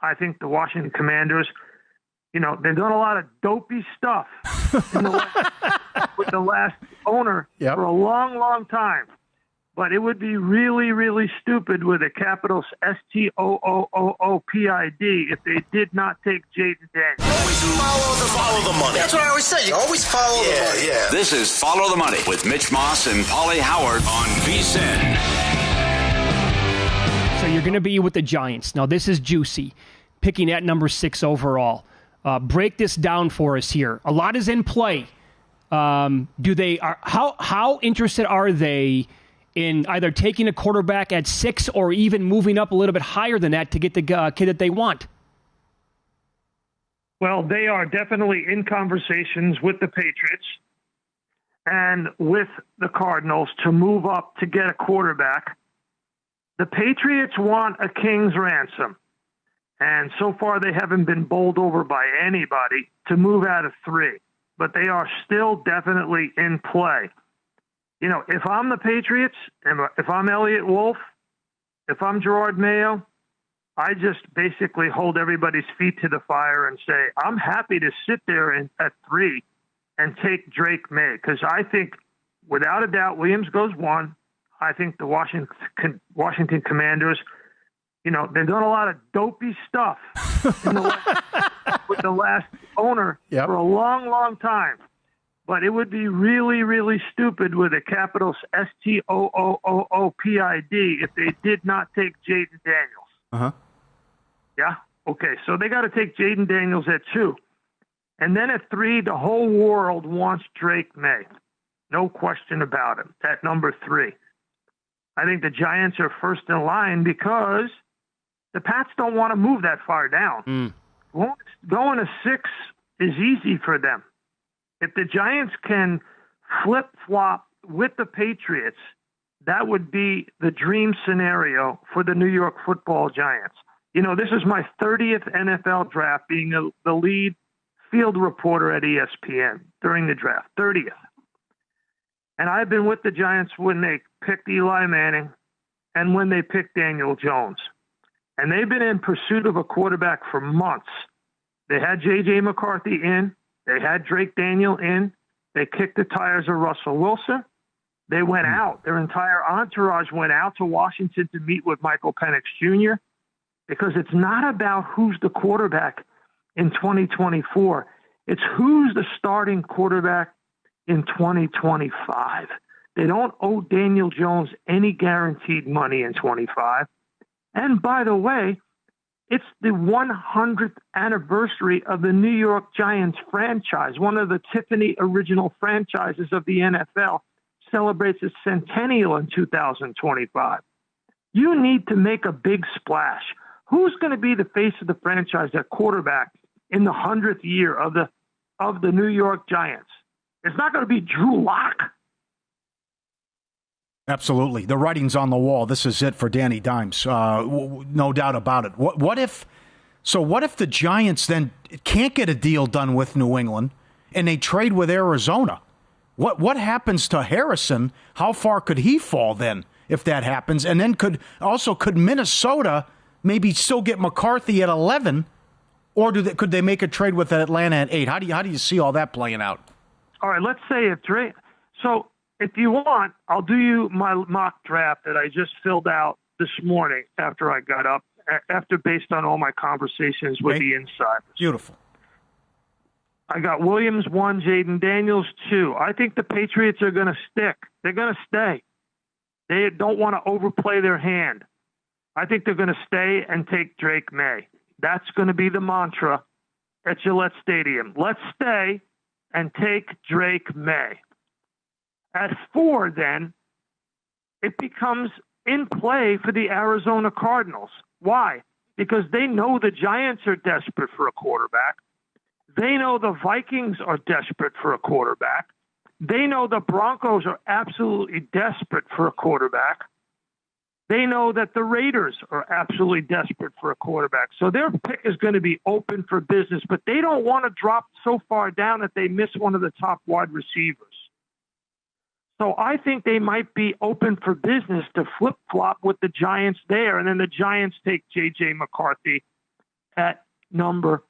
I think the Washington Commanders, they've done a lot of dopey stuff with the last owner for a long, long time. But it would be really, really stupid with a capital STOOOPID if they did not take Jaden Daniels. Always follow the money. That's what I always say. You always follow the money. Yeah. This is Follow the Money with Mitch Moss and Paulie Howard on VSiN. So you're going to be with the Giants. Now, this is juicy, picking at number 6 overall. Break this down for us here. A lot is in play. How interested are they in either taking a quarterback at 6 or even moving up a little bit higher than that to get the kid that they want? Well, they are definitely in conversations with the Patriots and with the Cardinals to move up to get a quarterback. The Patriots want a king's ransom, and so far they haven't been bowled over by anybody to move out of 3, but they are still definitely in play. If I'm the Patriots, and if I'm Elliott Wolf, if I'm Gerard Mayo, I just basically hold everybody's feet to the fire and say, I'm happy to sit there at 3 and take Drake May, because I think, without a doubt, Williams goes 1. I think the Washington Commanders, they've done a lot of dopey stuff with the last owner for a long, long time. But it would be really, really stupid with a capital STOOOPID if they did not take Jaden Daniels. Uh-huh. Yeah? Okay, so they got to take Jaden Daniels at 2. And then at 3, the whole world wants Drake May. No question about it. At number 3. I think the Giants are first in line because the Pats don't want to move that far down. Going to 6 is easy for them. If the Giants can flip-flop with the Patriots, that would be the dream scenario for the New York Football Giants. This is my 30th NFL draft, being the lead field reporter at ESPN during the draft, 30th. And I've been with the Giants when they picked Eli Manning and when they picked Daniel Jones. And they've been in pursuit of a quarterback for months. They had J.J. McCarthy in. They had Drake Daniel in. They kicked the tires of Russell Wilson. They went out. Their entire entourage went out to Washington to meet with Michael Penix Jr. because it's not about who's the quarterback in 2024. It's who's the starting quarterback in 2025. They don't owe Daniel Jones any guaranteed money in 25. And by the way, it's the 100th anniversary of the New York Giants franchise. One of the Tiffany original franchises of the NFL celebrates its centennial in 2025. You need to make a big splash. Who's going to be the face of the franchise at quarterback in the 100th year of the New York Giants? It's not going to be Drew Lock. Absolutely. The writing's on the wall. This is it for Danny Dimes. No doubt about it. What if the Giants then can't get a deal done with New England and they trade with Arizona? What happens to Harrison? How far could he fall then if that happens? And then could Minnesota maybe still get McCarthy at 11, or could they make a trade with Atlanta at 8? How do you see all that playing out? All right, let's say if Drake. So if you want, I'll do you my mock draft that I just filled out this morning after I got up, based on all my conversations with the insiders. Beautiful. I got Williams 1, Jaden Daniels 2. I think the Patriots are going to stick. They're going to stay. They don't want to overplay their hand. I think they're going to stay and take Drake May. That's going to be the mantra at Gillette Stadium. Let's stay and take Drake May. At 4, then, it becomes in play for the Arizona Cardinals. Why? Because they know the Giants are desperate for a quarterback. They know the Vikings are desperate for a quarterback. They know the Broncos are absolutely desperate for a quarterback. They know that the Raiders are absolutely desperate for a quarterback. So their pick is going to be open for business, but they don't want to drop so far down that they miss one of the top wide receivers. So I think they might be open for business to flip-flop with the Giants there, and then the Giants take J.J. McCarthy at number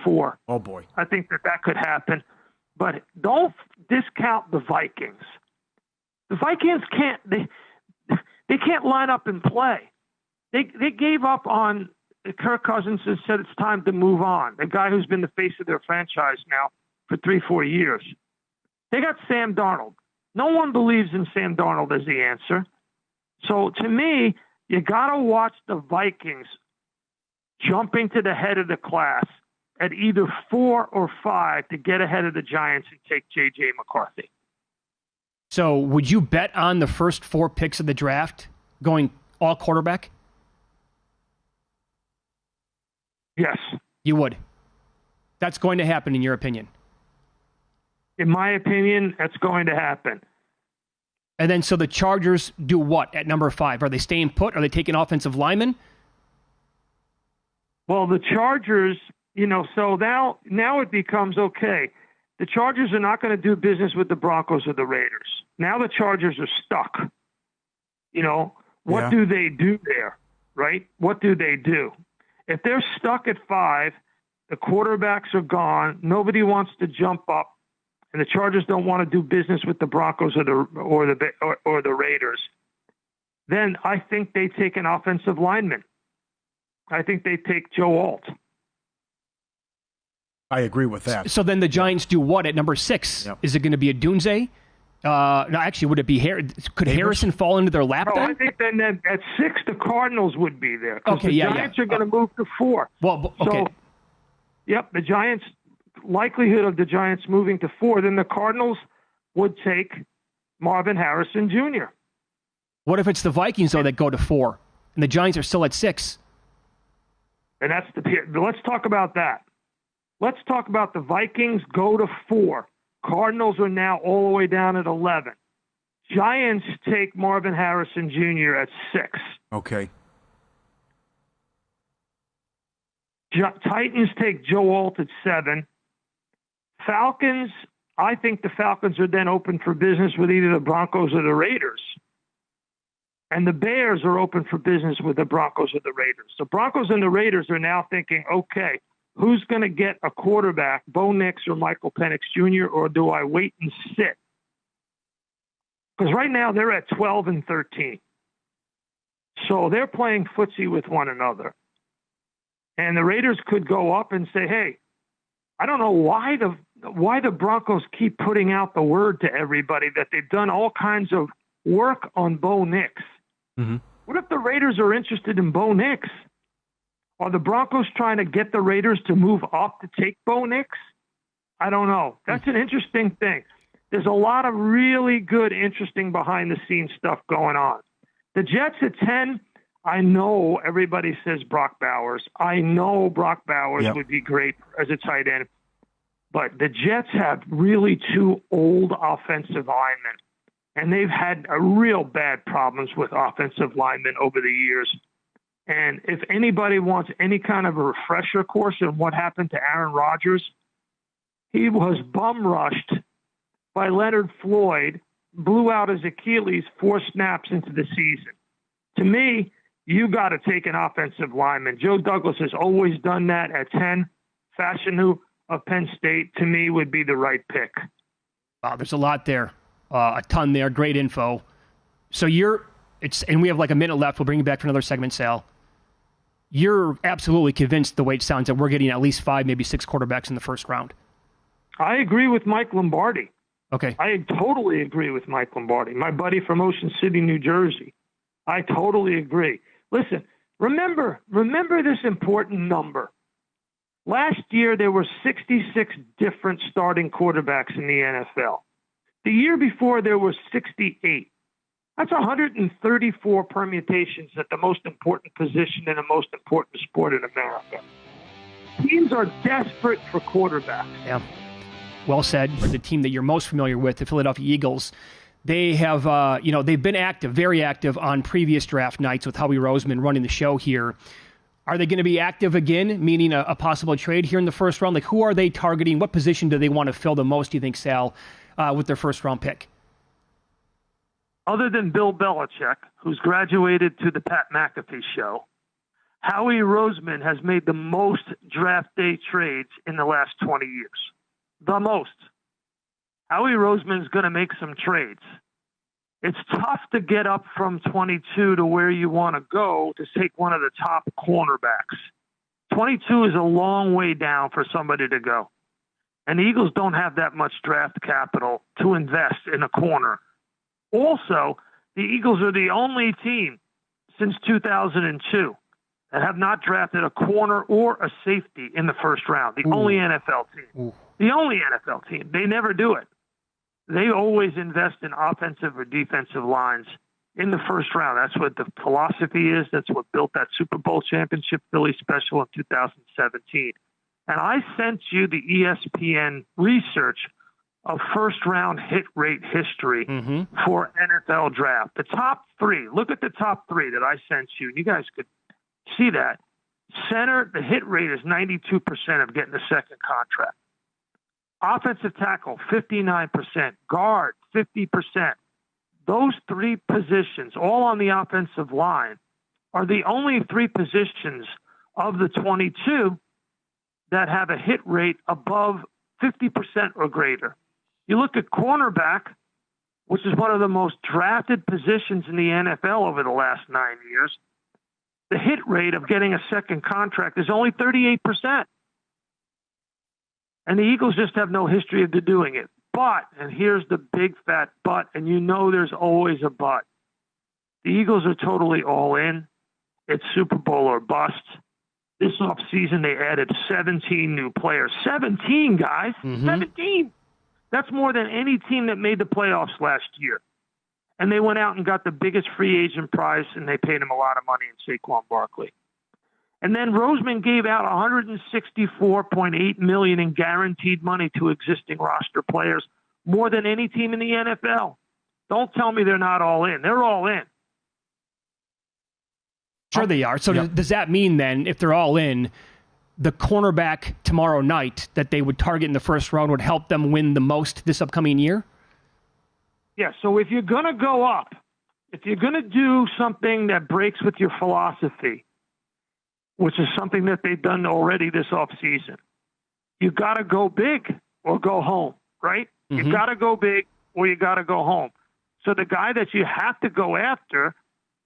4. Oh, boy. I think that could happen. But don't discount the Vikings. The Vikings they can't line up and play. They gave up on Kirk Cousins and said it's time to move on. The guy who's been the face of their franchise now for 3-4 years. They got Sam Darnold. No one believes in Sam Darnold as the answer. So to me, you got to watch the Vikings jumping to the head of the class at either 4 or 5 to get ahead of the Giants and take J.J. McCarthy. So would you bet on the first 4 picks of the draft going all quarterback? Yes. You would. That's going to happen in your opinion? In my opinion, that's going to happen. And then so the Chargers do what at number 5? Are they staying put? Are they taking offensive linemen? Well, the Chargers, so now it becomes okay. The Chargers are not going to do business with the Broncos or the Raiders. Now the Chargers are stuck. What do they do there, right? What do they do? If they're stuck at 5, the quarterbacks are gone, nobody wants to jump up, and the Chargers don't want to do business with the Broncos or the Raiders, then I think they take an offensive lineman. I think they take Joe Alt. I agree with that. So then the Giants do what at number 6? Yep. Is it going to be a Dunze? No, actually, would it be could Harrison fall into their lap then? I think then at 6, the Cardinals would be there. Okay, the Giants are going to move to 4. Well, okay. So, the Giants, likelihood of the Giants moving to 4, then the Cardinals would take Marvin Harrison Jr. What if it's the Vikings, though, that go to 4, and the Giants are still at 6? And let's talk about that. Let's talk about the Vikings go to 4. Cardinals are now all the way down at 11. Giants take Marvin Harrison Jr. at 6. Okay. Titans take Joe Alt at 7. Falcons, I think the Falcons are then open for business with either the Broncos or the Raiders. And the Bears are open for business with the Broncos or the Raiders. The Broncos and the Raiders are now thinking, okay, who's going to get a quarterback, Bo Nix or Michael Penix Jr., or do I wait and sit? Because right now they're at 12 and 13. So they're playing footsie with one another. And the Raiders could go up and say, hey, I don't know why the Broncos keep putting out the word to everybody that they've done all kinds of work on Bo Nix. Mm-hmm. What if the Raiders are interested in Bo Nix? Are the Broncos trying to get the Raiders to move up to take Bo Nix? I don't know. That's an interesting thing. There's a lot of really good, interesting behind-the-scenes stuff going on. The Jets at 10, I know everybody says Brock Bowers. I know Brock Bowers would be great as a tight end. But the Jets have really 2 old offensive linemen, and they've had a real bad problems with offensive linemen over the years. And if anybody wants any kind of a refresher course on what happened to Aaron Rodgers, he was bum rushed by Leonard Floyd, blew out his Achilles 4 snaps into the season. To me, you got to take an offensive lineman. Joe Douglas has always done that at 10. Fashanu of Penn State, to me, would be the right pick. Wow, there's a lot there. A ton there. Great info. So and we have like a minute left. We'll bring you back for another segment, Sal. You're absolutely convinced the way it sounds that we're getting at least 5, maybe 6 quarterbacks in the first round. I agree with Mike Lombardi. Okay. I totally agree with Mike Lombardi, my buddy from Ocean City, New Jersey. I totally agree. Listen, remember this important number. Last year, there were 66 different starting quarterbacks in the NFL. The year before, there were 68. That's 134 permutations at the most important position in the most important sport in America. Teams are desperate for quarterbacks. Yeah. Well said. The team that you're most familiar with, the Philadelphia Eagles, they have, they've been active, very active on previous draft nights with Howie Roseman running the show here. Are they going to be active again, meaning a possible trade here in the first round? Like, who are they targeting? What position do they want to fill the most, do you think, Sal, with their first round pick? Other than Bill Belichick, who's graduated to the Pat McAfee show, Howie Roseman has made the most draft day trades in the last 20 years. The most. Howie Roseman's going to make some trades. It's tough to get up from 22 to where you want to go to take one of the top cornerbacks. 22 is a long way down for somebody to go. And the Eagles don't have that much draft capital to invest in a corner. Also, the Eagles are the only team since 2002 that have not drafted a corner or a safety in the first round. The only NFL team. The only NFL team. They never do it. They always invest in offensive or defensive lines in the first round. That's what the philosophy is. That's what built that Super Bowl championship Philly special in 2017. And I sent you the ESPN research of first-round hit rate history for NFL draft. The top three. Look at the top three that I sent you. You guys could see that. Center, the hit rate is 92% of getting the second contract. Offensive tackle, 59%. Guard, 50%. Those three positions, all on the offensive line, are the only three positions of the 22 that have a hit rate above 50% or greater. You look at cornerback, which is one of the most drafted positions in the NFL over the last 9 years. The hit rate of getting a second contract is only 38%. And the Eagles just have no history of doing it. But, and here's the big fat but, and you know there's always a but. The Eagles are totally all in. It's Super Bowl or bust. This offseason, they added 17 new players. 17, guys. 17. That's more than any team that made the playoffs last year. And they went out and got the biggest free agent prize, and they paid him a lot of money in Saquon Barkley. And then Roseman gave out $164.8 million in guaranteed money to existing roster players, more than any team in the NFL. Don't tell me they're not all in. They're all in. Sure they are. So does that mean then, if they're all in, the cornerback tomorrow night that they would target in the first round would help them win the most this upcoming year? Yeah, so if you're going to go up, if you're going to do something that breaks with your philosophy, which is something that they've done already this offseason, you got to go big or go home, right? You got to go big or you got to go home. So the guy that you have to go after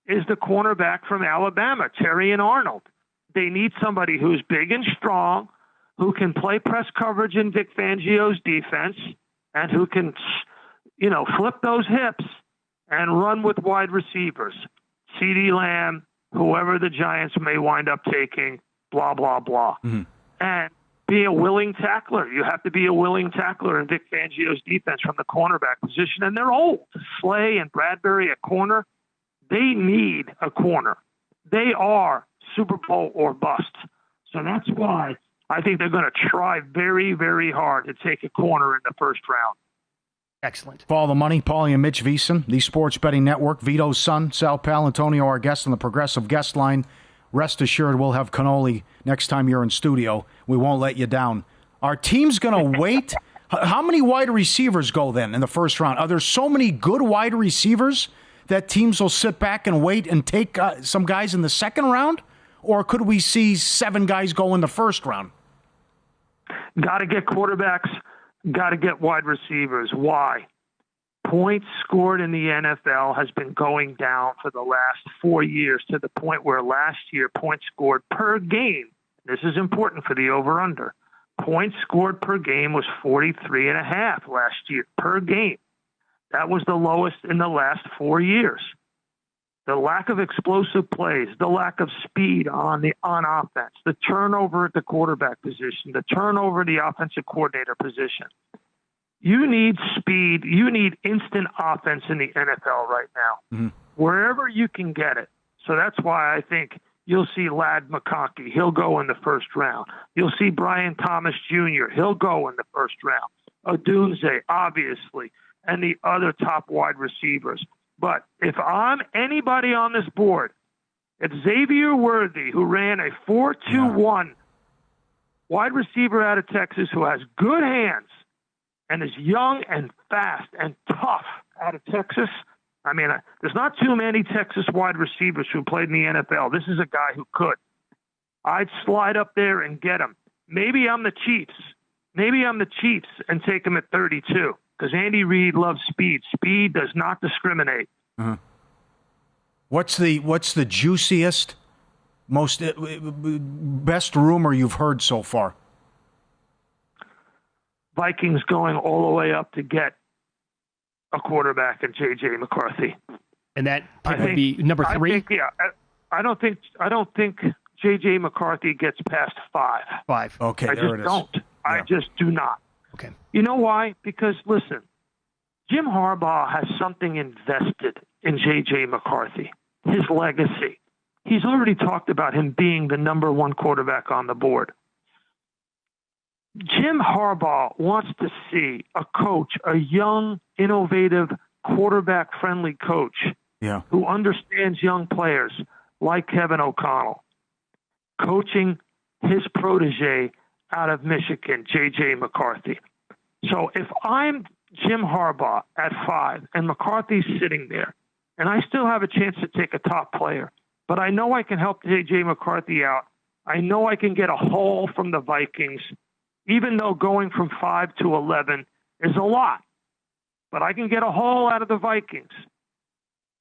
is the cornerback from Alabama, Terry and Arnold. They need somebody who's big and strong, who can play press coverage in Vic Fangio's defense, and who can, flip those hips and run with wide receivers. CeeDee Lamb, whoever the Giants may wind up taking, blah, blah, blah. And be a willing tackler. You have to be a willing tackler in Vic Fangio's defense from the cornerback position. And they're old. Slay and Bradbury at corner. They need a corner. They are Super Bowl or bust. So that's why I think they're going to try very, very hard to take a corner in the first round. Excellent. Follow the money. Paulie and Mitch VSiN, the Sports Betting Network. Vito's son, Sal Paolantonio, our guest on the Progressive Guest Line. Rest assured we'll have cannoli next time you're in studio. We won't let you down. Our team's going to wait. How many wide receivers go then in the first round? Are there so many good wide receivers that teams will sit back and wait and take some guys in the second round? Or could we see 7 guys go in the first round? Got to get quarterbacks, got to get wide receivers. Why? Points scored in the NFL has been going down for the last 4 years to the point where last year points scored per game, this is important for the over-under, points scored per game was 43.5 last year per game. That was the lowest in the last 4 years. The lack of explosive plays, the lack of speed on offense, the turnover at the quarterback position, the turnover at the offensive coordinator position. You need speed. You need instant offense in the NFL right now, wherever you can get it. So that's why I think you'll see Ladd McConkey. He'll go in the first round. You'll see Brian Thomas Jr. He'll go in the first round. Odunze, obviously, and the other top wide receivers. But if I'm anybody on this board, it's Xavier Worthy, who ran a 4.21 wide receiver out of Texas who has good hands and is young and fast and tough out of Texas. I mean, there's not too many Texas wide receivers who played in the NFL. This is a guy who could. I'd slide up there and get him. Maybe I'm the Chiefs. Maybe I'm the Chiefs and take him at 32 because Andy Reid loves speed. Speed does not discriminate. Uh-huh. What's the juiciest, most best rumor you've heard so far? Vikings going all the way up to get a quarterback in J.J. McCarthy. And that would be number 3? I don't think J.J. McCarthy gets past 5. 5. Okay, I there it is. Don't. Yeah. I just do not. Okay. You know why? Because, listen, Jim Harbaugh has something invested in J.J. McCarthy, his legacy. He's already talked about him being the number 1 quarterback on the board. Jim Harbaugh wants to see a coach, a young, innovative, quarterback-friendly coach who understands young players like Kevin O'Connell, coaching his protege out of Michigan, J.J. McCarthy. So if I'm Jim Harbaugh at 5 and McCarthy's sitting there, and I still have a chance to take a top player, but I know I can help J.J. McCarthy out. I know I can get a haul from the Vikings, even though going from 5 to 11 is a lot. But I can get a haul out of the Vikings.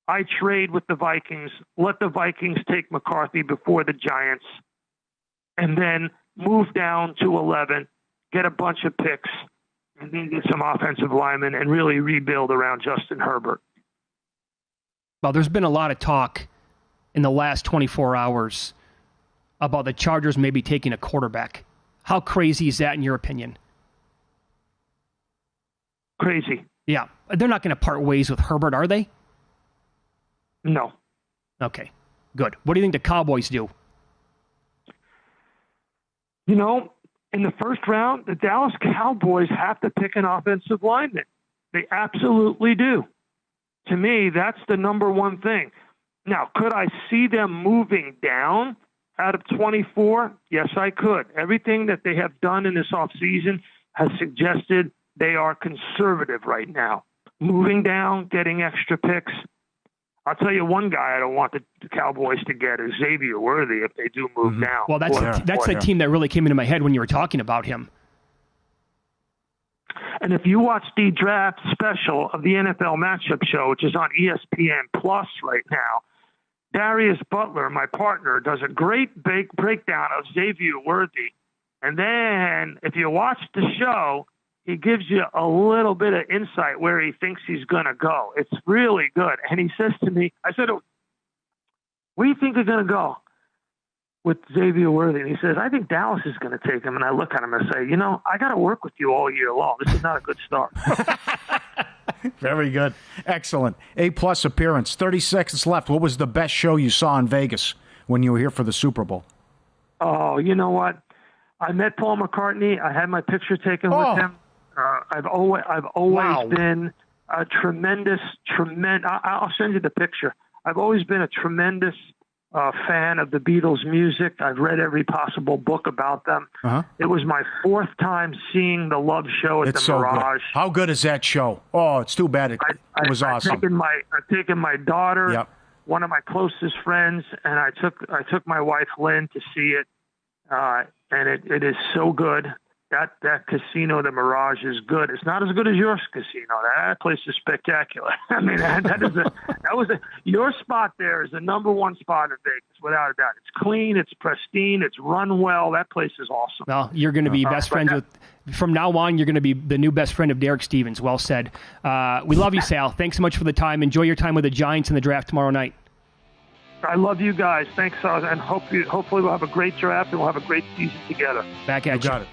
I trade with the Vikings, let the Vikings take McCarthy before the Giants, and then move down to 11, get a bunch of picks, and then get some offensive linemen and really rebuild around Justin Herbert. Well, there's been a lot of talk in the last 24 hours about the Chargers maybe taking a quarterback. How crazy is that in your opinion? Crazy. Yeah. They're not going to part ways with Herbert, are they? No. Okay. Good. What do you think the Cowboys do? You know, in the first round, the Dallas Cowboys have to pick an offensive lineman. They absolutely do. To me, that's the number one thing. Now, could I see them moving down out of 24? Yes, I could. Everything that they have done in this offseason has suggested they are conservative right now. Moving down, getting extra picks. I'll tell you one guy I don't want the Cowboys to get is Xavier Worthy if they do move down. Well, that's the team that really came into my head when you were talking about him. And if you watch the draft special of the NFL Matchup Show, which is on ESPN Plus right now, Darius Butler, my partner, does a great big breakdown of Xavier Worthy. And then if you watch the show, he gives you a little bit of insight where he thinks he's going to go. It's really good. And he says to me, I said, where do you think they're going to go with Xavier Worthy? And he says, I think Dallas is going to take him. And I look at him and say, I got to work with you all year long. This is not a good start. Very good. Excellent. A-plus appearance. 30 seconds left. What was the best show you saw in Vegas when you were here for the Super Bowl? Oh, you know what? I met Paul McCartney. I had my picture taken with him. I've always been a tremendous. I'll send you the picture. I've always been a tremendous fan of the Beatles' music. I've read every possible book about them. Uh-huh. It was my 4th time seeing the Love Show at the Mirage. Good. How good is that show? Oh, it's too bad. It was awesome. I've taken my daughter, one of my closest friends, and I took my wife Lynn to see it, and it is so good. That casino, the Mirage, is good. It's not as good as your casino. That place is spectacular. I mean, your spot there is the number 1 spot in Vegas, without a doubt. It's clean, it's pristine, it's run well. That place is awesome. Well, you're going to be best friends from now on, you're going to be the new best friend of Derek Stevens. Well said. We love you, Sal. Thanks so much for the time. Enjoy your time with the Giants in the draft tomorrow night. I love you guys. Thanks, and hopefully we'll have a great draft and we'll have a great season together. Back at you. Got it.